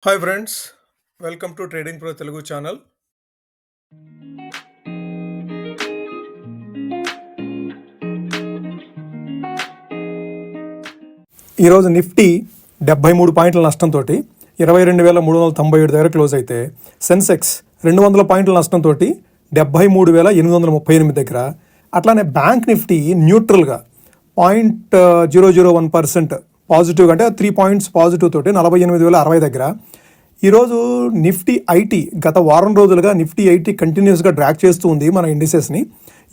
Hi friends, welcome to trading pro Telugu channel. ఈరోజు Nifty 73 పాయింట్ల నష్టంతో 22,397 దగ్గర క్లోజ్ అయితే, సెన్సెక్స్ 200 పాయింట్ల నష్టంతో 73,838 దగ్గర, అట్లానే బ్యాంక్ నిఫ్టీ న్యూట్రల్గా 0.001% పాజిటివ్గా, అంటే 3 పాయింట్స్ పాజిటివ్ తోటి 48,060 దగ్గర. ఈరోజు నిఫ్టీ ఐటీ గత వారం రోజులుగా నిఫ్టీ ఐటీ కంటిన్యూస్గా డ్రాక్ చేస్తూ ఉంది మన ఇండిసెస్ని.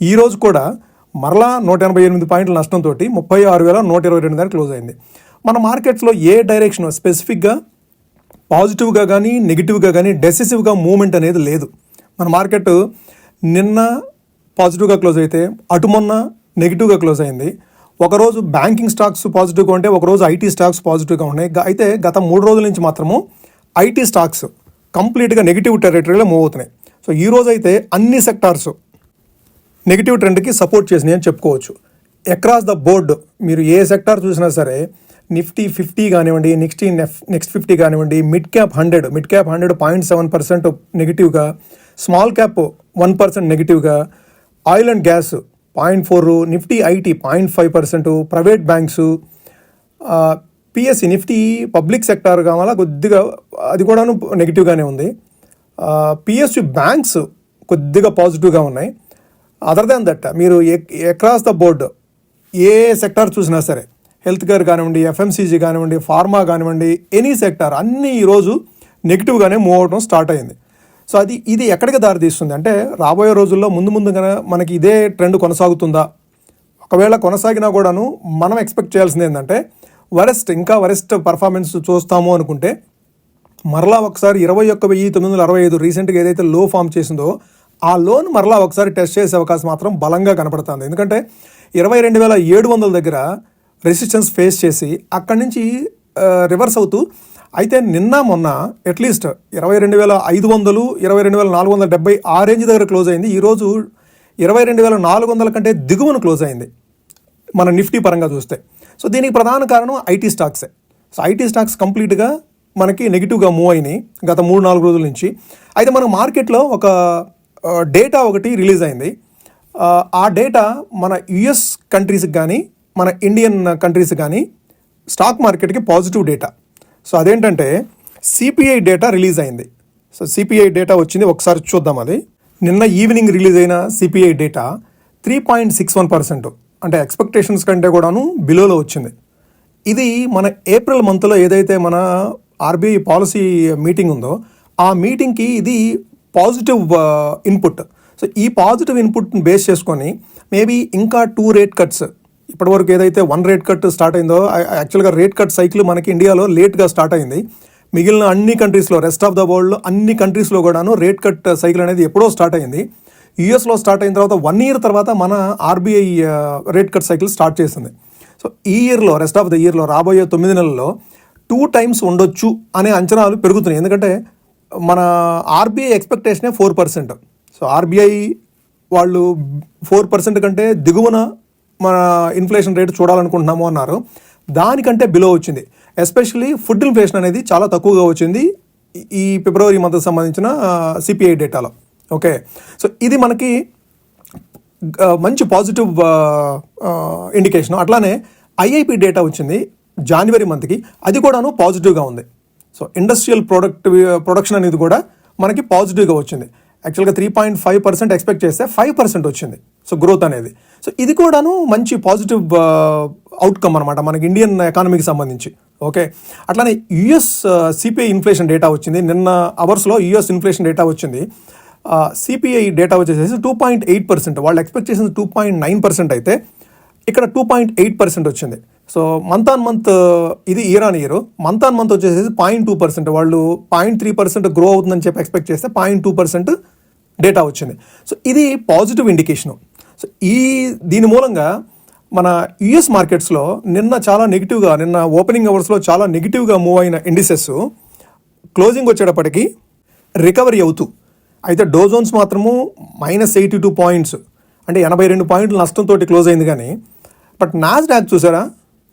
ఈరోజు కూడా మరలా 188 పాయింట్ల నష్టంతో 36,122 దగ్గర క్లోజ్ అయింది. మన మార్కెట్స్లో ఏ డైరెక్షన్ స్పెసిఫిక్గా పాజిటివ్గా కానీ నెగిటివ్గా కానీ డెసిసివ్గా మూవ్మెంట్ అనేది లేదు. మన మార్కెట్ నిన్న పాజిటివ్గా క్లోజ్ అయితే అటు మొన్న నెగిటివ్గా క్లోజ్ అయింది. ఒకరోజు బ్యాంకింగ్ స్టాక్స్ పాజిటివ్గా ఉంటే ఒకరోజు ఐటీ స్టాక్స్ పాజిటివ్గా ఉన్నాయి. అయితే గత 3 రోజుల నుంచి మాత్రము ఐటీ స్టాక్స్ కంప్లీట్గా నెగిటివ్ టెరిటరీలో మూవ్ అవుతున్నాయి. సో ఈరోజు అయితే అన్ని సెక్టార్స్ నెగిటివ్ ట్రెండ్కి సపోర్ట్ చేసినాయి అని చెప్పుకోవచ్చు. అక్రాస్ ద బోర్డ్ మీరు ఏ సెక్టార్ చూసినా సరే, నిఫ్టీ 50 కానివ్వండి, నెక్స్ట్ 50 కానివ్వండి, మిడ్ క్యాప్ 100 0.7% నెగిటివ్గా, స్మాల్ క్యాప్ 1% నెగిటివ్గా, oil and gas 0.4%, Nifty IT 0.5%, private banks, PSC Nifty public sector కావాలా కొద్దిగా అది కూడాను నెగిటివ్గానే ఉంది. పిఎస్యు బ్యాంక్స్ కొద్దిగా పాజిటివ్గా ఉన్నాయి. అదర్ దాన్ దట్ మీరు across the board A sector చూసినా సరే, హెల్త్ కేర్ కానివ్వండి, ఎఫ్ఎంసీజీ కానివ్వండి, ఫార్మా కానివ్వండి, ఎనీ సెక్టార్ అన్నీ ఈరోజు నెగిటివ్గానే మూవ్ అవడం స్టార్ట్ అయింది. సో ఇది ఎక్కడికి దారితీస్తుంది అంటే, రాబోయే రోజుల్లో ముందుగా మనకి ఇదే ట్రెండ్ కొనసాగుతుందా? ఒకవేళ కొనసాగినా కూడాను మనం ఎక్స్పెక్ట్ చేయాల్సింది ఏంటంటే, ఇంకా వరెస్ట్ పర్ఫార్మెన్స్ చూస్తాము అనుకుంటే మరలా ఒకసారి 21,965 రీసెంట్గా ఏదైతే లో ఫామ్ చేసిందో ఆ లోన్ మరలా ఒకసారి టెస్ట్ చేసే అవకాశం మాత్రం బలంగా కనపడుతుంది. ఎందుకంటే 22,700 దగ్గర రెసిస్టెన్స్ ఫేస్ చేసి అక్కడి నుంచి రివర్స్ అవుతూ, అయితే నిన్న మొన్న అట్లీస్ట్ 22,500, 22,470 ఆ రేంజ్ దగ్గర క్లోజ్ అయింది. ఈరోజు 22,400 కంటే దిగువన క్లోజ్ అయింది మన నిఫ్టీ పరంగా చూస్తే. సో దీనికి ప్రధాన కారణం ఐటీ స్టాక్సే. సో ఐటీ స్టాక్స్ కంప్లీట్గా మనకి నెగిటివ్గా మూవ్ అయినాయి గత 3-4 రోజుల నుంచి. అయితే మన మార్కెట్లో ఒక డేటా ఒకటి రిలీజ్ అయింది. ఆ డేటా మన యుఎస్ కంట్రీస్కి కానీ మన ఇండియన్ కంట్రీస్కి కానీ స్టాక్ మార్కెట్కి పాజిటివ్ డేటా. సో అదేంటంటే సిపిఐ డేటా రిలీజ్ అయింది. సో సిపిఐ డేటా వచ్చింది, ఒకసారి చూద్దాం. అది నిన్న ఈవినింగ్ రిలీజ్ అయిన సిపిఐ డేటా 3.61%, అంటే ఎక్స్పెక్టేషన్స్ కంటే కూడాను బిలోలో వచ్చింది. ఇది మన ఏప్రిల్ మంత్లో ఏదైతే మన ఆర్బీఐ పాలసీ మీటింగ్ ఉందో ఆ మీటింగ్కి ఇది పాజిటివ్ ఇన్పుట్. సో ఈ పాజిటివ్ ఇన్పుట్ని బేస్ చేసుకొని మేబీ ఇంకా 2 రేట్ కట్స్, ఇప్పటివరకు ఏదైతే 1 రేట్ కట్ స్టార్ట్ అయిందో, యాక్చువల్గా రేట్ కట్ సైకిల్ మనకి ఇండియాలో లేట్గా స్టార్ట్ అయింది. మిగిలిన అన్ని కంట్రీస్లో, రెస్ట్ ఆఫ్ ద వరల్డ్లో అన్ని కంట్రీస్లో కూడాను రేట్ కట్ సైకిల్ అనేది ఎప్పుడో స్టార్ట్ అయింది. యూఎస్లో స్టార్ట్ అయిన తర్వాత 1 year తర్వాత మన RBI rate cut cycle start చేసింది. సో ఈ ఇయర్లో, రెస్ట్ ఆఫ్ ద ఇయర్లో, రాబోయే 9 నెలల్లో 2 times ఉండొచ్చు అనే అంచనాలు పెరుగుతున్నాయి. ఎందుకంటే మన ఆర్బీఐ ఎక్స్పెక్టేషనే 4%. సో ఆర్బీఐ వాళ్ళు 4% కంటే దిగువన మన ఇన్ఫ్లేషన్ రేటు చూడాలనుకుంటున్నాము అన్నారు. దానికంటే బిలో వచ్చింది. ఎస్పెషల్లీ ఫుడ్ ఇన్ఫ్లేషన్ అనేది చాలా తక్కువగా వచ్చింది ఈ ఫిబ్రవరి మంత్కి సంబంధించిన సిపిఐ డేటాలో. ఓకే, సో ఇది మనకి మంచి పాజిటివ్ ఇండికేషన్. అట్లానే ఐఐపి డేటా వచ్చింది జనవరి మంత్కి, అది కూడాను పాజిటివ్గా ఉంది. సో ఇండస్ట్రియల్ ప్రొడక్షన్ అనేది కూడా మనకి పాజిటివ్గా వచ్చింది. యాక్చువల్గా 3.5% ఎక్స్పెక్ట్ చేస్తే 5% వచ్చింది. సో గ్రోత్ అనేది. సో ఇది కూడాను మంచి పాజిటివ్ అవుట్కమ్ అనమాట మనకి ఇండియన్ ఎకానమీకి సంబంధించి. ఓకే, అట్లానే యుఎస్ సిపిఐ ఇన్ఫ్లేషన్ డేటా వచ్చింది. నిన్న అవర్స్లో యుఎస్ ఇన్ఫ్లేషన్ డేటా వచ్చింది. సిపిఐ డేటా వచ్చేసి 2.8%, వాళ్ళు ఎక్స్పెక్ట్ చేసింది 2.9% అయితే ఇక్కడ 2.8% వచ్చింది. సో మంత్ ఆన్ మంత్, ఇది year on year, month on month వచ్చేసి 0.2%, వాళ్ళు 0.3% గ్రో అవుతుందని చెప్పి ఎక్స్పెక్ట్ చేస్తే 0.2% డేటా వచ్చింది. సో ఇది పాజిటివ్ ఇండికేషను. సో దీని మూలంగా మన యుఎస్ మార్కెట్స్లో నిన్న చాలా నెగిటివ్గా, నిన్న ఓపెనింగ్ అవర్స్లో చాలా నెగిటివ్గా మూవ్ అయిన ఇండిసెస్ క్లోజింగ్ వచ్చేటప్పటికి రికవరీ అవుతూ, అయితే డో జోన్స్ మాత్రము -82 పాయింట్స్, అంటే 82 పాయింట్ల నష్టంతో క్లోజ్ అయింది. కానీ బట్ నాస్డాక్ చూసారా,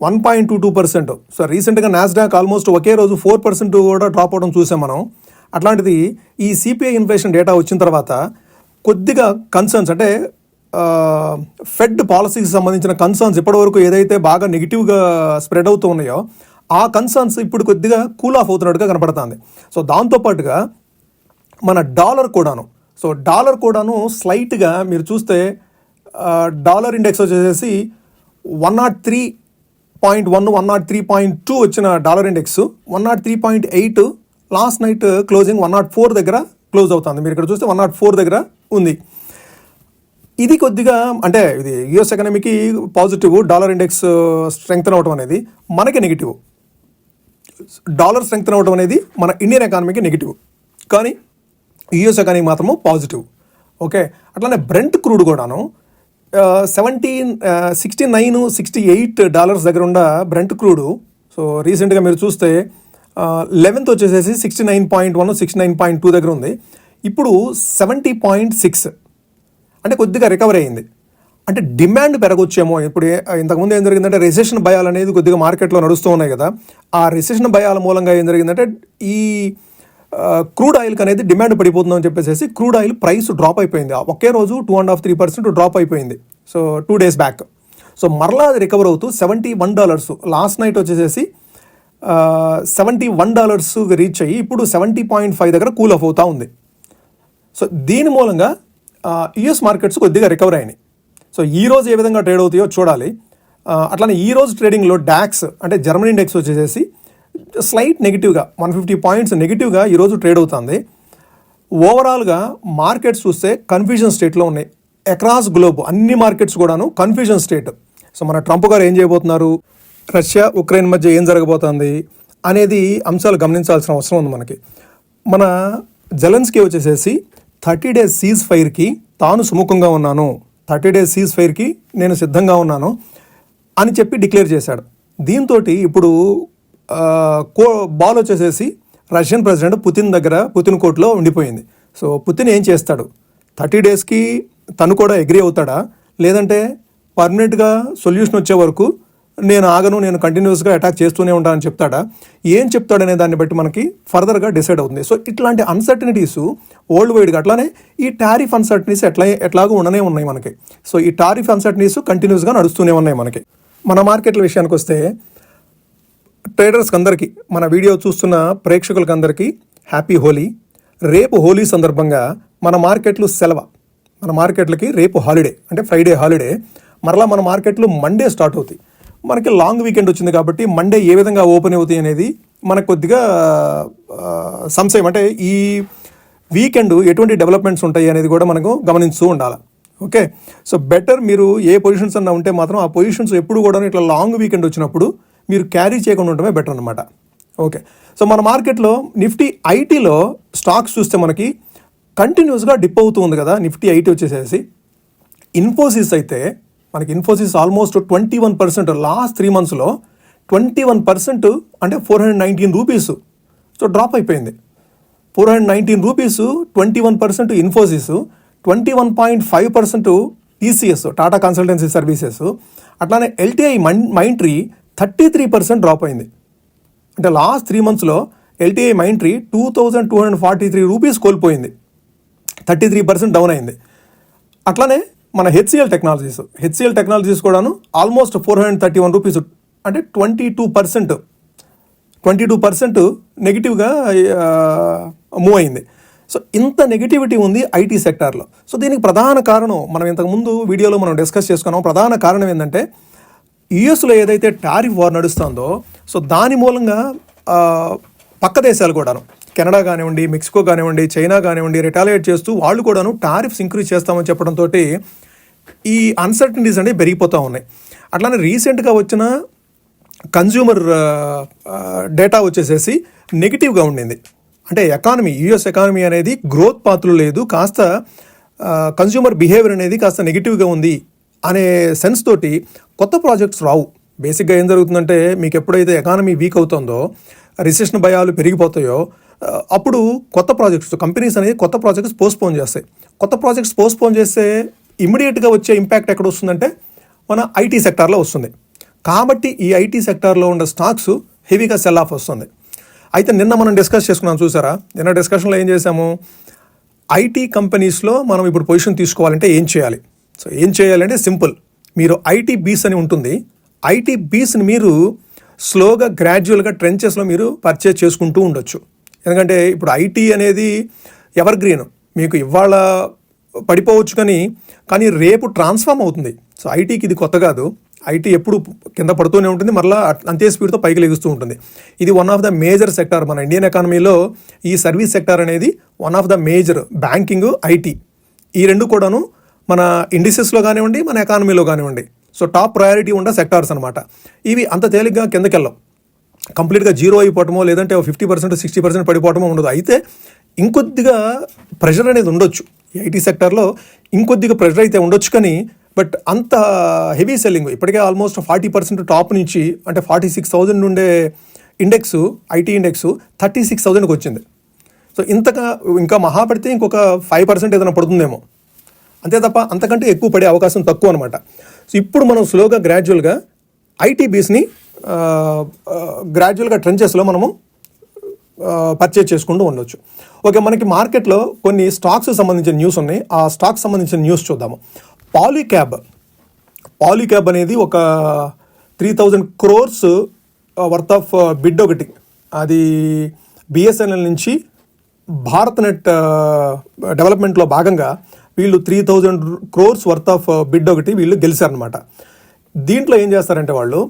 1.22%. సో రీసెంట్గా నాస్డాక్ ఆల్మోస్ట్ ఒకే రోజు 4% కూడా డ్రాప్ అవడం చూసాం మనం. అట్లాంటిది ఈ సిపిఐ ఇన్ఫ్లేషన్ డేటా వచ్చిన తర్వాత కొద్దిగా కన్సర్న్స్, అంటే ఫెడ్ పాలసీకి సంబంధించిన కన్సర్న్స్ ఇప్పటివరకు ఏదైతే బాగా నెగిటివ్గా స్ప్రెడ్ అవుతూ ఉన్నాయో ఆ కన్సర్న్స్ ఇప్పుడు కొద్దిగా కూల్ ఆఫ్ అవుతున్నట్టుగా కనపడుతుంది. సో దాంతోపాటుగా మన డాలర్ కూడాను స్లైట్గా మీరు చూస్తే డాలర్ ఇండెక్స్ వచ్చేసి 103.1 103.2 వచ్చిన dollar index 103.8 last night closing 104 దగ్గర క్లోజ్ అవుతుంది. మీరు ఇక్కడ చూస్తే 104 దగ్గర ఉంది. ఇది కొద్దిగా అంటే ఇది యుఎస్ ఎకనమీకి పాజిటివ్, డాలర్ ఇండెక్స్ స్ట్రెంగ్తన్ అవడం అనేది మనకి నెగిటివ్. డాలర్ స్ట్రెంగ్తన్ అవడం అనేది మన ఇండియన్ ఎకానమీకి నెగిటివ్, కానీ యుఎస్ ఎకానమీ మాత్రము పాజిటివ్. ఓకే, అట్లానే బ్రెంట్ క్రూడ్ కూడాను $69-68 దగ్గర ఉన్న బ్రెంట్ క్రూడ్. సో రీసెంట్గా మీరు చూస్తే 11th వచ్చేసేసి 69.1 69.2 దగ్గర ఉంది. ఇప్పుడు 70.6, అంటే కొద్దిగా రికవర్ అయ్యింది. అంటే డిమాండ్ పెరగొచ్చేమో. ఇప్పుడు ఇంతకుముందు ఏం జరిగిందంటే రెసెషన్ భయాలు అనేది కొద్దిగా మార్కెట్లో నడుస్తూ ఉన్నాయి కదా, ఆ రెసెషన్ భయాల మూలంగా ఏం జరిగిందంటే ఈ క్రూడ్ ఆయిల్కి అనేది డిమాండ్ పడిపోతుందని చెప్పేసి క్రూడ్ ఆయిల్ ప్రైస్ డ్రాప్ అయిపోయింది. ఒకే రోజు 2.5-3% డ్రాప్ అయిపోయింది. So 2 days back. సో మరలా అది రికవర్ అవుతూ $71 లాస్ట్ నైట్ వచ్చేసేసి $71 రీచ్ అయ్యి ఇప్పుడు 70.5 దగ్గర కూల్ ఆఫ్ అవుతూ ఉంది. సో దీని మూలంగా యుఎస్ మార్కెట్స్ కొద్దిగా రికవర్ అయినాయి. సో ఈ రోజు ఏ విధంగా ట్రేడ్ అవుతాయో చూడాలి. అట్లానే ఈ రోజు ట్రేడింగ్లో డాక్స్ అంటే జర్మనీ ఇండెక్స్ వచ్చేసేసి స్లైట్ నెగిటివ్గా 150 పాయింట్స్ నెగిటివ్గా ఈరోజు ట్రేడ్ అవుతుంది. ఓవరాల్గా మార్కెట్స్ చూస్తే కన్ఫ్యూజన్ స్టేట్లో ఉన్నాయి. అక్రాస్ గ్లోబ్ అన్ని మార్కెట్స్ కూడాను కన్ఫ్యూజన్ స్టేట్. సో మన ట్రంప్ గారు ఏం చేయబోతున్నారు, రష్యా ఉక్రెయిన్ మధ్య ఏం జరగబోతుంది అనేది అంశాలు గమనించాల్సిన అవసరం ఉంది మనకి. మన జెలెన్స్కీ వచ్చేసేసి 30 days సీజ్ ఫైర్కి తాను సుముఖంగా ఉన్నాను, 30 days సీజ్ ఫైర్కి నేను సిద్ధంగా ఉన్నాను అని చెప్పి డిక్లేర్ చేశాడు. దీంతో ఇప్పుడు బాల్ వచ్చేసేసి రష్యన్ ప్రెసిడెంట్ పుతిన్ కోర్టులో ఉండిపోయింది. సో పుతిన్ ఏం చేస్తాడు, 30 daysకి తను కూడా అగ్రీ అవుతాడా, లేదంటే పర్మనెంట్గా సొల్యూషన్ వచ్చే వరకు నేను కంటిన్యూస్గా అటాక్ చేస్తూనే ఉంటానని చెప్తాడా, ఏం చెప్తాడనే దాన్ని బట్టి మనకి ఫర్దర్గా డిసైడ్ అవుతుంది. సో ఇట్లాంటి అన్సర్టనిటీస్ వరల్డ్ వైడ్గా, అట్లానే ఈ టారిఫ్ అన్సర్టనీస్ ఎట్లాగో ఉండనే ఉన్నాయి మనకి. సో ఈ టారిఫ్ అన్సర్టనీస్ కంటిన్యూస్గా నడుస్తూనే ఉన్నాయి మనకి. మన మార్కెట్ల విషయానికి వస్తే ట్రేడర్స్కి అందరికీ, మన వీడియో చూస్తున్న ప్రేక్షకులకి అందరికీ హ్యాపీ హోలీ. రేపు హోలీ సందర్భంగా మన మార్కెట్లు సెలవు. మన మార్కెట్లకి రేపు హాలిడే, అంటే ఫ్రైడే హాలిడే. మరలా మన మార్కెట్లు మండే స్టార్ట్ అవుతాయి. మనకి లాంగ్ వీకెండ్ వచ్చింది కాబట్టి మండే ఏ విధంగా ఓపెన్ అవుతాయి అనేది మనకు కొద్దిగా సంశయం. అంటే ఈ వీకెండ్ ఎటువంటి డెవలప్మెంట్స్ ఉంటాయి అనేది కూడా మనకు గమనిస్తూ ఉండాలి. ఓకే, సో బెటర్ మీరు ఏ పొజిషన్స్ అన్నా ఉంటే మాత్రం ఆ పొజిషన్స్ ఎప్పుడు కూడా ఇట్లా లాంగ్ వీకెండ్ వచ్చినప్పుడు మీరు క్యారీ చేయకుండా ఉండటమే బెటర్ అనమాట. ఓకే, సో మన మార్కెట్లో నిఫ్టీ ఐటీలో స్టాక్స్ చూస్తే మనకి కంటిన్యూస్గా డిప్ అవుతూ ఉంది కదా. నిఫ్టీ ఐటీ వచ్చేసేసి ఇన్ఫోసిస్ అయితే మనకి ఇన్ఫోసిస్ ఆల్మోస్ట్ 21% లాస్ట్ 3 monthsలో 21%, అంటే 419 రూపీస్. సో డ్రాప్ అయిపోయింది. 419 rupees, 21% Infosys, 21.5% TCS Tata consultancy services. అట్లానే ఎల్టీఐ మైంట్రీ 33% డ్రాప్ అయింది. అంటే లాస్ట్ 3 monthsలో ఎల్టీఐ మైంట్రీ 2243 రూపీస్ కోల్పోయింది, 33% డౌన్ అయింది. అట్లానే మన హెచ్సిఎల్ టెక్నాలజీస్ కూడాను ఆల్మోస్ట్ 431 రూపీస్, అంటే 22% నెగిటివ్గా మూవ్ అయింది. సో ఇంత నెగిటివిటీ ఉంది ఐటీ సెక్టార్లో. సో దీనికి ప్రధాన కారణం మనం ఇంతకుముందు వీడియోలో మనం డిస్కస్ చేసుకున్నాం. ప్రధాన కారణం ఏంటంటే యుఎస్లో ఏదైతే టారిఫ్ వార్ నడుస్తుందో, సో దాని మూలంగా పక్క దేశాలు కూడాను, కెనడా కానివ్వండి, మెక్సికో కానివ్వండి, చైనా కానివ్వండి, రిటాలియేట్ చేస్తూ వాళ్ళు కూడాను టారిఫ్స్ ఇంక్రీజ్ చేస్తామని చెప్పడంతో ఈ అన్సర్టనిటీస్ అనేవి పెరిగిపోతూ ఉన్నాయి. అట్లానే రీసెంట్గా వచ్చిన కన్జ్యూమర్ డేటా వచ్చేసేసి నెగిటివ్గా ఉండింది. అంటే యుఎస్ ఎకానమీ అనేది గ్రోత్ పాత్రలో లేదు, కాస్త కన్జ్యూమర్ బిహేవియర్ అనేది కాస్త నెగిటివ్గా ఉంది అనే సెన్స్ తోటి కొత్త ప్రాజెక్ట్స్ రావు. బేసిక్గా ఏం జరుగుతుందంటే మీకు ఎప్పుడైతే ఎకానమీ వీక్ అవుతుందో, రిసెషన్ భయాలు పెరిగిపోతాయో, అప్పుడు కొత్త ప్రాజెక్ట్స్ కంపెనీస్ అనేది కొత్త ప్రాజెక్ట్స్ పోస్ట్పోన్ చేస్తాయి. కొత్త ప్రాజెక్ట్స్ పోస్ట్పోన్ చేస్తే ఇమ్మీడియట్గా వచ్చే ఇంపాక్ట్ ఎక్కడ వస్తుందంటే మన ఐటీ సెక్టార్లో వస్తుంది. కాబట్టి ఈ ఐటీ సెక్టార్లో ఉన్న స్టాక్స్ హెవీగా సెల్ ఆఫ్ వస్తుంది. అయితే నిన్న మనం డిస్కస్ చేసుకున్నాం చూసారా, నిన్న డిస్కషన్లో ఏం చేసాము, ఐటీ కంపెనీస్లో మనం ఇప్పుడు పొజిషన్ తీసుకోవాలంటే ఏం చేయాలి. సో ఏం చేయాలంటే సింపుల్, మీరు ఐటీ బీస్ అని ఉంటుంది, ఐటీ బీస్ని మీరు స్లోగా గ్రాడ్యువల్గా ట్రెంచెస్లో మీరు పర్చేజ్ చేసుకుంటూ ఉండొచ్చు. ఎందుకంటే ఇప్పుడు ఐటీ అనేది ఎవర్ గ్రీన్, మీకు ఇవాళ పడిపోవచ్చు కానీ రేపు ట్రాన్స్ఫార్మ్ అవుతుంది. సో ఐటీకి ఇది కొత్త కాదు, ఐటీ ఎప్పుడు కింద పడుతూనే ఉంటుంది, మరలా అంతే స్పీడ్తో పైకి లెగుస్తూ ఉంటుంది. ఇది one of the major sector మన ఇండియన్ ఎకానమీలో. ఈ సర్వీస్ సెక్టార్ అనేది one of the major, banking, IT ఈ రెండు కూడాను మన ఇండిసెస్లో కానివ్వండి, మన ఎకానమీలో కానివ్వండి, సో టాప్ ప్రయారిటీ ఉన్న సెక్టార్స్ అనమాట. ఇవి అంత తేలిగ్గా కిందకెళ్ళం, కంప్లీట్గా జీరో అయిపోవటమో లేదంటే 50% 60% పడిపోవటమో ఉండదు. అయితే ఇంకొద్దిగా ప్రెషర్ అనేది ఉండొచ్చు ఈ ఐటీ సెక్టార్లో, ఇంకొద్దిగా ప్రెషర్ అయితే ఉండొచ్చు, కానీ బట్ అంత హెవీ సెల్లింగ్ ఇప్పటికే ఆల్మోస్ట్ 40% టాప్ నుంచి, అంటే 46,000 ఉండే ఇండెక్స్, ఐటీ ఇండెక్స్ 36,000కి వచ్చింది. సో ఇంకా మహా పడితే ఇంకొక 5% ఏదైనా పడుతుందేమో, అంతే తప్ప అంతకంటే ఎక్కువ పడే అవకాశం తక్కువ అనమాట. సో ఇప్పుడు మనం స్లోగా గ్రాడ్యువల్గా ఐటీ బీస్ని గ్రాడ్యువల్గా ట్రెంచెస్లో మనము పర్చేజ్ చేసుకుంటూ ఉండొచ్చు. ఓకే, మనకి మార్కెట్లో కొన్ని స్టాక్స్ సంబంధించిన న్యూస్ ఉన్నాయి, ఆ స్టాక్స్ సంబంధించిన న్యూస్ చూద్దాము. పాలీక్యాబ్ అనేది ఒక 3,000 crores వర్త్ ఆఫ్ బిడ్ ఒకటి, అది బిఎస్ఎన్ఎల్ నుంచి భారత్ నెట్ డెవలప్మెంట్లో భాగంగా వీళ్ళు 3,000 crores వర్త్ ఆఫ్ బిడ్ ఒకటి వీళ్ళు గెలిచారనమాట. దీంట్లో ఏం చేస్తారంటే వాళ్ళు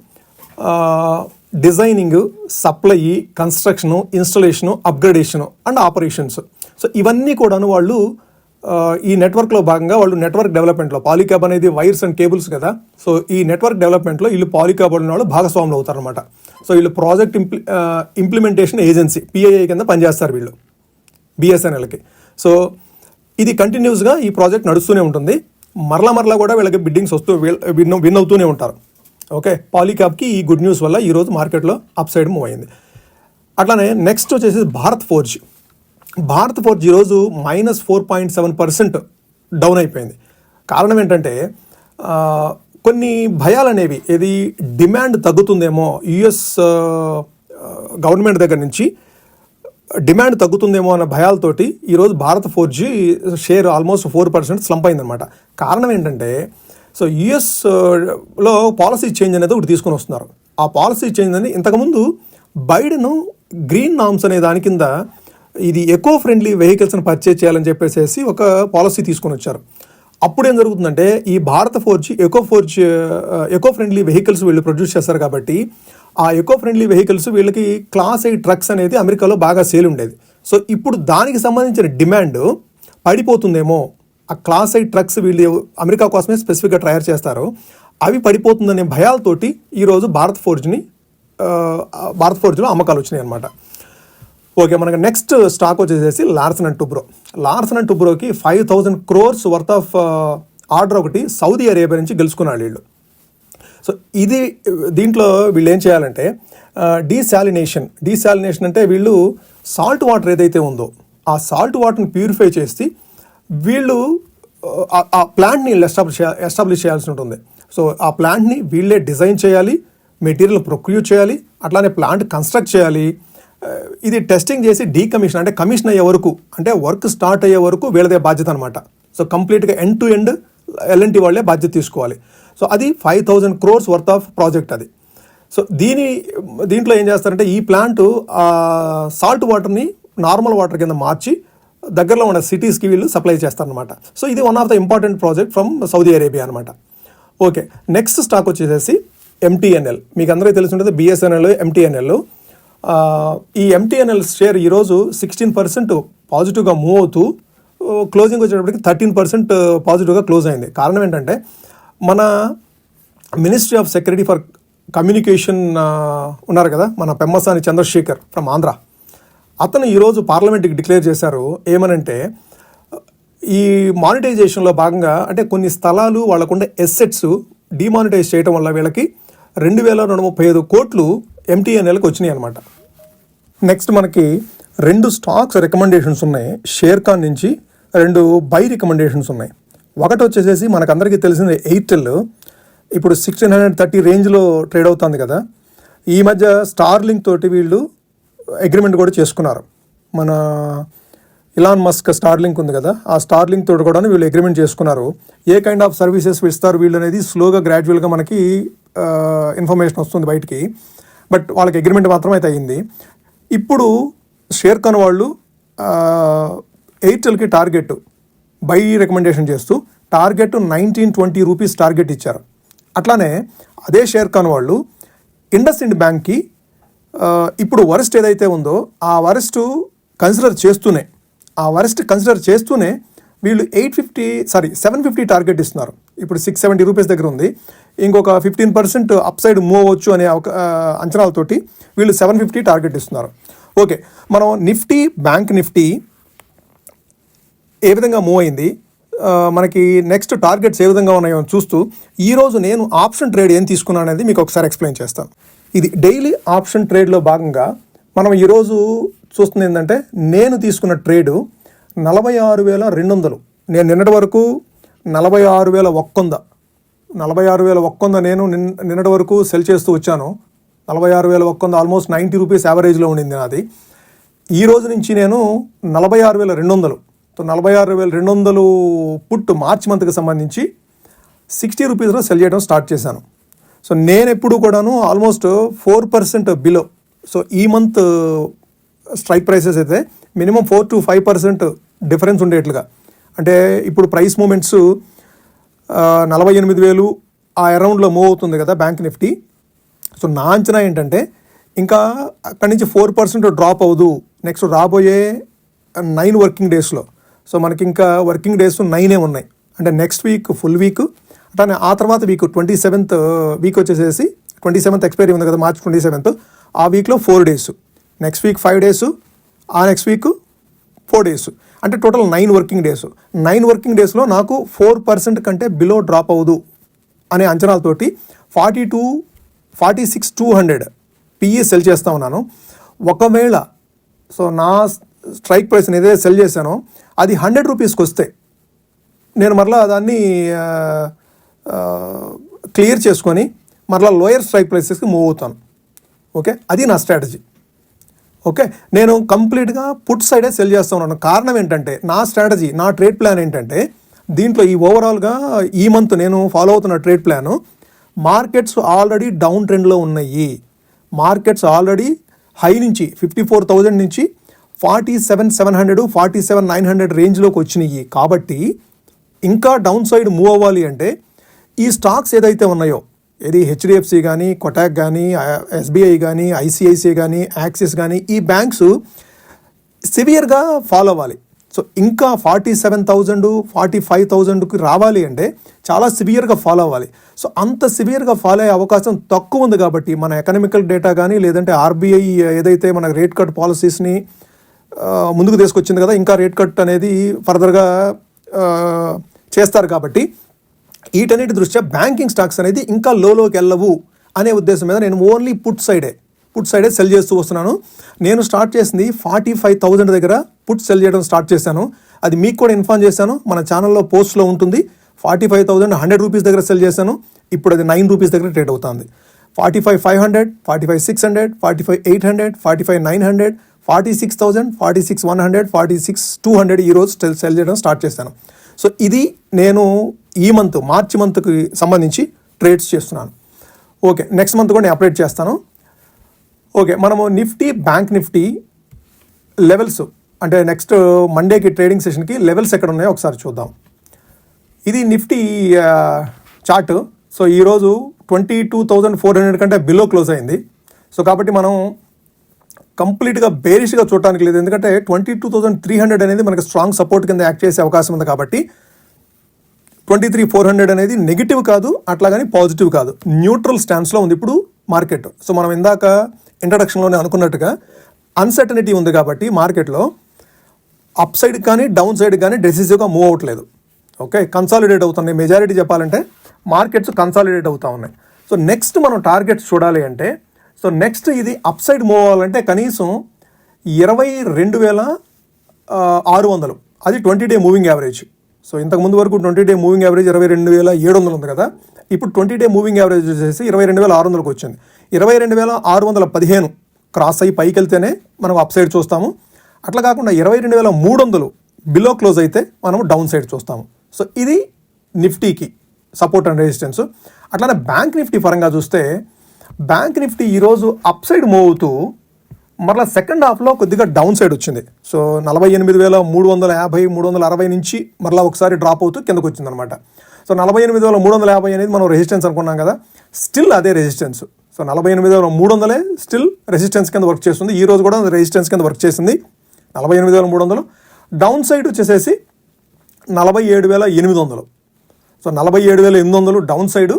designing, supply, construction, installation, upgradation and operations, so ఇవన్నీ కూడాను వాళ్ళు ఈ నెట్వర్క్లో భాగంగా వాళ్ళు నెట్వర్క్ డెవలప్మెంట్లో, పాలీక్యాబ్ అనేది వైర్స్ అండ్ కేబుల్స్ కదా, సో ఈ నెట్వర్క్ డెవలప్మెంట్లో వీళ్ళు పాలీక్యాబ్ వాళ్ళు భాగస్వాములు అవుతారనమాట. సో వీళ్ళు ప్రాజెక్ట్ ఇంప్లిమెంటేషన్ ఏజెన్సీ పిఐఐ కింద పనిచేస్తారు వీళ్ళు బిఎస్ఎన్ఎల్కి. సో ఇది కంటిన్యూస్గా ఈ ప్రాజెక్ట్ నడుస్తూనే ఉంటుంది, మరలా కూడా వీళ్ళకి బిడ్డింగ్స్ విన్ అవుతూనే ఉంటారు. ఓకే, పాలీక్యాబ్కి ఈ గుడ్ న్యూస్ వల్ల ఈరోజు మార్కెట్లో అప్ సైడ్ మూవ్ అయింది. అట్లానే నెక్స్ట్ వచ్చేసి భారత్ ఫోర్జ్ ఈరోజు -4.7% డౌన్ అయిపోయింది. కారణం ఏంటంటే కొన్ని భయాలు అనేవి, ఏది డిమాండ్ తగ్గుతుందేమో, యుఎస్ గవర్నమెంట్ దగ్గర నుంచి డిమాండ్ తగ్గుతుందేమో అన్న భయాలతోటి ఈరోజు Bharat Forgy share almost 4% slump అయిందనమాట. కారణం ఏంటంటే, సో యుఎస్లో పాలసీ చేంజ్ అనేది ఒకటి తీసుకొని వస్తున్నారు. ఆ పాలసీ చేంజ్ అనేది ఇంతకుముందు బైడెన్ గ్రీన్ నామ్స్ అనే దాని కింద ఇది ఎకో ఫ్రెండ్లీ వెహికల్స్ని పర్చేజ్ చేయాలని చెప్పేసి ఒక పాలసీ తీసుకొని వచ్చారు. అప్పుడు ఏం జరుగుతుందంటే, ఈ Bharat forge eco friendly vehicles వీళ్ళు ప్రొడ్యూస్ చేస్తారు కాబట్టి ఆ ఎకో ఫ్రెండ్లీ వెహికల్స్ వీళ్ళకి క్లాస్ 8 ట్రక్స్ అనేది అమెరికాలో బాగా సేల్ ఉండేది. సో ఇప్పుడు దానికి సంబంధించిన డిమాండ్ పడిపోతుందేమో, ఆ క్లాస్ 8 ట్రక్స్ వీళ్ళు అమెరికా కోసమే స్పెసిఫిక్గా తయారు చేస్తారు, అవి పడిపోతుందనే భయాలతోటి ఈరోజు భారత్ ఫోర్జ్లో అమ్మకాలు వచ్చినాయి అనమాట. ఓకే, మనకి నెక్స్ట్ స్టాక్ వచ్చేసి లార్సన్ అండ్ టూబ్రోకి 5,000 crores వర్త్ ఆఫ్ ఆర్డర్ ఒకటి సౌదీ అరేబియా నుంచి గెలుచుకున్నాడు వీళ్ళు. సో దీంట్లో వీళ్ళు ఏం చేయాలంటే డీశాలినేషన్ అంటే వీళ్ళు సాల్ట్ వాటర్ ఏదైతే ఉందో ఆ సాల్ట్ వాటర్ని ప్యూరిఫై చేసి వీళ్ళు ఆ ప్లాంట్ని ఎస్టాబ్లిష్ చేయాల్సి ఉంటుంది. సో ఆ ప్లాంట్ని వీళ్ళే డిజైన్ చేయాలి, మెటీరియల్ ప్రొక్యూర్ చేయాలి, అట్లానే ప్లాంట్ కన్స్ట్రక్ట్ చేయాలి. ఇది టెస్టింగ్ చేసి డీకమిషన్ అంటే కమిషన్ అయ్యే వరకు, అంటే వర్క్ స్టార్ట్ అయ్యే వరకు వీళ్ళదే బాధ్యత అనమాట. సో కంప్లీట్గా ఎండ్ టు ఎండ్ ఎల్ఎన్టీ వాళ్ళే బాధ్యత తీసుకోవాలి. సో అది 5,000 crores వర్త్ ఆఫ్ ప్రాజెక్ట్ అది. సో దీంట్లో ఏం చేస్తారంటే, ఈ ప్లాంట్ సాల్ట్ వాటర్ని నార్మల్ వాటర్ కింద మార్చి దగ్గరలో ఉన్న సిటీస్కి వీళ్ళు సప్లై చేస్తారనమాట. సో ఇది one of the important project from Saudi Arabia అనమాట. ఓకే, నెక్స్ట్ స్టాక్ వచ్చేసి ఎంటీఎన్ఎల్. మీకు అందరికీ తెలిసి ఉంటుంది బిఎస్ఎన్ఎల్, ఎంటీఎన్ఎల్. ఈ ఎంటీఎన్ఎల్ షేర్ ఈరోజు 16% పాజిటివ్గా మూవ్ అవుతూ క్లోజింగ్ వచ్చేటప్పటికి 13% పాజిటివ్గా క్లోజ్ అయింది. కారణం ఏంటంటే, మన ministry of security for communication ఉన్నారు కదా, మన పెమ్మసాని చంద్రశేఖర్ ఫ్రమ్ ఆంధ్ర, అతను ఈరోజు పార్లమెంట్కి డిక్లేర్ చేశారు ఏమనంటే, ఈ మానిటైజేషన్లో భాగంగా అంటే కొన్ని స్థలాలు వాళ్ళకుండే ఎసెట్స్ డిమానిటైజ్ చేయడం వల్ల వీళ్ళకి 2,235 కోట్లు ఎంటీఎన్ఎల్కి వచ్చినాయి అనమాట. నెక్స్ట్ మనకి 2 స్టాక్స్ రికమెండేషన్స్ ఉన్నాయి, షేర్ ఖాన్ నుంచి 2 బై రికమెండేషన్స్ ఉన్నాయి. ఒకటి వచ్చేసి మనకందరికీ తెలిసింది ఎయిర్టెల్. ఇప్పుడు 1630 రేంజ్లో ట్రేడ్ అవుతుంది కదా. ఈ మధ్య స్టార్లింక్ తోటి వీళ్ళు అగ్రిమెంట్ కూడా చేసుకున్నారు. మన ఇలాన్ మస్క్ స్టార్లింక్ ఉంది కదా, ఆ స్టార్లింక్ తోటి కూడా వీళ్ళు అగ్రిమెంట్ చేసుకున్నారు. ఏ కైండ్ ఆఫ్ సర్వీసెస్ ఇస్తారు వీళ్ళు అనేది స్లోగా గ్రాడ్యువల్గా మనకి ఇన్ఫర్మేషన్ వస్తుంది బయటికి. బట్ వాళ్ళకి అగ్రిమెంట్ మాత్రం అయితే అయ్యింది. ఇప్పుడు షేర్ ఖాన్ వాళ్ళు ఎయిర్టెల్కి టార్గెట్ బై రికమెండేషన్ చేస్తూ టార్గెట్ 1920 రూపీస్ టార్గెట్ ఇచ్చారు. అట్లానే అదే షేర్ ఖాన్ వాళ్ళు ఇండస్ ఇండ్ బ్యాంక్కి ఇప్పుడు వరస్ట్ ఏదైతే ఉందో ఆ వరస్ట్ కన్సిడర్ చేస్తూనే వీళ్ళు 750 టార్గెట్ ఇస్తున్నారు. ఇప్పుడు 670 రూపీస్ దగ్గర ఉంది. ఇంకొక 15% అప్ సైడ్ మూవ్ అవ్వచ్చు అనే అంచనాలతోటి వీళ్ళు 750 టార్గెట్ ఇస్తున్నారు. ఓకే, మనం బ్యాంక్ నిఫ్టీ ఏ విధంగా మూవ్ అయింది, మనకి నెక్స్ట్ టార్గెట్స్ ఏ విధంగా ఉన్నాయో చూస్తూ ఈరోజు నేను ఆప్షన్ ట్రేడ్ ఏం తీసుకున్నాను అనేది మీకు ఒకసారి ఎక్స్ప్లెయిన్ చేస్తాను. ఇది డైలీ ఆప్షన్ ట్రేడ్లో భాగంగా మనం ఈరోజు చూస్తుంది ఏంటంటే, నేను తీసుకున్న ట్రేడు 46,200. నేను నిన్నటి వరకు 46,100 నేను నిన్నటి వరకు సెల్ చేస్తూ వచ్చాను. 46,100 ఆల్మోస్ట్ 90 రూపీస్ యావరేజ్లో ఉండింది నాది. ఈ రోజు నుంచి నేను 46,200. 46,200 పుట్ మార్చ్ మంత్కి సంబంధించి 60 రూపీస్లో సెల్ చేయడం స్టార్ట్ చేశాను. సో నేను ఎప్పుడు కూడాను ఆల్మోస్ట్ 4% బిలో. సో ఈ మంత్ స్ట్రైక్ ప్రైసెస్ అయితే మినిమం 4 to 5% డిఫరెన్స్ ఉండేట్లుగా, అంటే ఇప్పుడు ప్రైస్ మూమెంట్స్ 48,000 ఆ అరౌండ్లో మూవ్ అవుతుంది కదా బ్యాంక్ నిఫ్టీ. సో నా అంచనా ఏంటంటే ఇంకా అక్కడి నుంచి 4% డ్రాప్ అవ్వదు నెక్స్ట్ రాబోయే 9 వర్కింగ్ డేస్లో. సో మనకి ఇంకా వర్కింగ్ డేస్ 9 ఉన్నాయి, అంటే నెక్స్ట్ వీక్ ఫుల్ వీక్, అట్లానే ఆ తర్వాత వీక్ 27th వీక్ వచ్చేసేసి 27th ఎక్స్పైరీ ఉంది కదా, మార్చ్ 27th. ఆ వీక్లో 4 days, నెక్స్ట్ వీక్ 5 days, ఆ నెక్స్ట్ వీక్ 4 days, అంటే టోటల్ 9 వర్కింగ్ డేస్. 9 వర్కింగ్ డేస్లో నాకు 4% కంటే బిలో డ్రాప్ అవ్వదు అనే అంచనాలతోటి 46,200 పిఈ సెల్ చేస్తూ ఉన్నాను. ఒకవేళ సో నా స్ట్రైక్ ప్రైస్ ఏదైతే సెల్ చేశానో అది 100 రూపీస్కి వస్తే నేను మరలా దాన్ని క్లియర్ చేసుకొని మరలా లోయర్ స్ట్రైక్ ప్రైసెస్కి మూవ్ అవుతాను. ఓకే, అది నా స్ట్రాటజీ. ఓకే, నేను కంప్లీట్గా పుట్ సైడే సెల్ చేస్తూ ఉన్నాను. కారణం ఏంటంటే నా స్ట్రాటజీ, నా ట్రేడ్ ప్లాన్ ఏంటంటే దీంట్లో ఈ ఓవరాల్గా ఈ మంత్ నేను ఫాలో అవుతున్న trade plan, markets already down ట్రెండ్లో ఉన్నాయి. మార్కెట్స్ ఆల్రెడీ హై నుంచి 54,000 నుంచి 47,700 47,900 రేంజ్లోకి వచ్చినాయి. కాబట్టి ఇంకా డౌన్ సైడ్ మూవ్ అవ్వాలి అంటే ఈ స్టాక్స్ ఏదైతే ఉన్నాయో, ఇది హెచ్డిఎఫ్సి కానీ, కొటాక్ కానీ, ఎస్బీఐ కానీ, ఐసిఐసిఐ కానీ, యాక్సిస్ కానీ, ఈ బ్యాంక్స్ సివియర్గా ఫాలో అవ్వాలి. సో ఇంకా 47,000 45,000కి రావాలి అంటే చాలా సివియర్గా ఫాలో అవ్వాలి. సో అంత సివియర్గా ఫాలో అయ్యే అవకాశం తక్కువ ఉంది. కాబట్టి మన ఎకనామికల్ డేటా కానీ, లేదంటే ఆర్బీఐ ఏదైతే మన రేట్ కట్ పాలసీస్ని ముందుకు తీసుకొచ్చింది కదా, ఇంకా రేట్ కట్ అనేది ఫర్దర్గా చేస్తారు. కాబట్టి వీటన్నిటి దృష్ట్యా బ్యాంకింగ్ స్టాక్స్ అనేది ఇంకా లోకి వెళ్ళవు అనే ఉద్దేశం మీద నేను ఓన్లీ పుట్ సైడే సెల్ చేస్తూ వస్తున్నాను. నేను స్టార్ట్ చేసింది 45,000 దగ్గర పుట్ సెల్ చేయడం స్టార్ట్ చేశాను. అది మీకు కూడా ఇన్ఫార్మ్ చేశాను, మన ఛానల్లో పోస్ట్లో ఉంటుంది. 45,000 100 రూపీస్ దగ్గర సెల్ చేశాను. ఇప్పుడు అది 9 రూపీస్ దగ్గర ట్రేడ్ అవుతుంది. 45,500 45,600 45,800 45,900 46,000 46,100 46,200 ఈరోజు సెల్ చేయడం స్టార్ట్ చేశాను. సో ఇది నేను ఈ మంత్ మార్చి మంత్కి సంబంధించి ట్రేడ్స్ చేస్తున్నాను. ఓకే, నెక్స్ట్ మంత్ కూడా నేను అప్డేట్ చేస్తాను. ఓకే, మనము బ్యాంక్ నిఫ్టీ లెవెల్స్, అంటే నెక్స్ట్ మండేకి ట్రేడింగ్ సెషన్కి లెవెల్స్ ఎక్కడ ఉన్నాయో ఒకసారి చూద్దాం. ఇది నిఫ్టీ చార్ట్. సో ఈరోజు 22,400 కంటే బిలో క్లోజ్ అయింది. సో కాబట్టి మనం కంప్లీట్గా బేరిష్గా చూడటానికి లేదు, ఎందుకంటే 22,300 అనేది మనకి స్ట్రాంగ్ సపోర్ట్ కింద యాక్ట్ చేసే అవకాశం ఉంది. కాబట్టి 23,400 అనేది నెగిటివ్ కాదు, అట్లాగని పాజిటివ్ కాదు, న్యూట్రల్ స్టాన్స్లో ఉంది ఇప్పుడు మార్కెట్. సో మనం ఇందాక ఇంట్రడక్షన్లోనే అనుకున్నట్టుగా అన్సర్టనిటీ ఉంది కాబట్టి మార్కెట్లో అప్ సైడ్ కానీ డౌన్ సైడ్ కానీ డెసిసివ్గా మూవ్ అవ్వట్లేదు. ఓకే, కన్సాలిడేట్ అవుతున్నాయి. మెజారిటీ చెప్పాలంటే మార్కెట్స్ కన్సాలిడేట్ అవుతూ ఉన్నాయి. సో నెక్స్ట్ మనం టార్గెట్స్ చూడాలి అంటే, సో నెక్స్ట్ ఇది అప్ సైడ్ మూవ్ అవ్వాలంటే కనీసం 22,600, అది 20-day మూవింగ్ యావరేజ్. సో ఇంతకుముందు వరకు 20-డే మూవింగ్ యావరేజ్ 22,700 ఉంది కదా, ఇప్పుడు 20-డే మూవింగ్ యావరేజ్ వచ్చేసి 22,600కి వచ్చింది. 22,615 క్రాస్ అయ్యి పైకి వెళ్తేనే మనం అప్ సైడ్ చూస్తాము. అట్లా కాకుండా 22,300 బిలో క్లోజ్ అయితే మనం డౌన్ సైడ్ చూస్తాము. సో ఇది నిఫ్టీకి సపోర్ట్ అండ్ రెసిస్టెన్స్. అట్లానే బ్యాంక్ నిఫ్టీ పరంగా చూస్తే బ్యాంక్ నిఫ్టీ ఈరోజు అప్ సైడ్ మూవ్ అవుతూ మరలా సెకండ్ హాఫ్లో కొద్దిగా డౌన్ సైడ్ వచ్చింది. సో 48,350, 360 నుంచి మరలా ఒకసారి డ్రాప్ అవుతూ కిందకు వచ్చిందనమాట. సో 48,350 అనేది మనం రెసిస్టెన్స్ అనుకున్నాం కదా, స్టిల్ అదే రెసిస్టెన్స్. సో 48,300 స్టిల్ రెసిస్టెన్స్ కింద వర్క్ చేస్తుంది. ఈ రోజు కూడా రెసిస్టెన్స్ కింద వర్క్ చేసింది 48,300. డౌన్ సైడ్ వచ్చేసేసి 47,800. So 47,800 down side,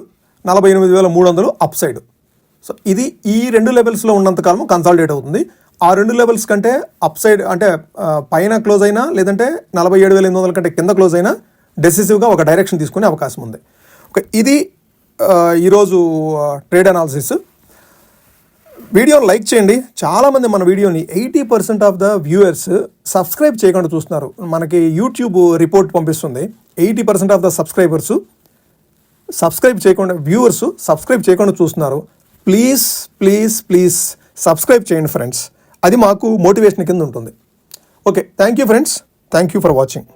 48,300 up side. So ఇది ఈ 2 లెవెల్స్లో ఉన్నంతకాలం కన్సాలిడేట్ అవుతుంది. ఆ 2 లెవెల్స్ కంటే అప్ సైడ్ అంటే పైన క్లోజ్ అయినా లేదంటే 47,800 కంటే కింద క్లోజ్ అయినా డెసిసివ్గా ఒక డైరెక్షన్ తీసుకునే అవకాశం ఉంది. ఓకే, ఇది ఈరోజు ట్రేడ్ అనాలిసిస్. వీడియోని లైక్ చేయండి. చాలామంది మన వీడియోని 80% ఆఫ్ ద వ్యూయర్స్ సబ్స్క్రైబ్ చేయకుండా చూస్తున్నారు. మనకి యూట్యూబ్ రిపోర్ట్ పంపిస్తుంది 80% ఆఫ్ ద సబ్స్క్రైబర్స్ సబ్స్క్రైబ్ చేయకుండా, వ్యూవర్స్ సబ్స్క్రైబ్ చేయకుండా చూస్తున్నారు. ప్లీజ్ ప్లీజ్ ప్లీజ్ సబ్స్క్రైబ్ చేయండి ఫ్రెండ్స్, అది మాకు మోటివేషన్ కింద ఉంటుంది. Okay, thank you friends, thank you for watching.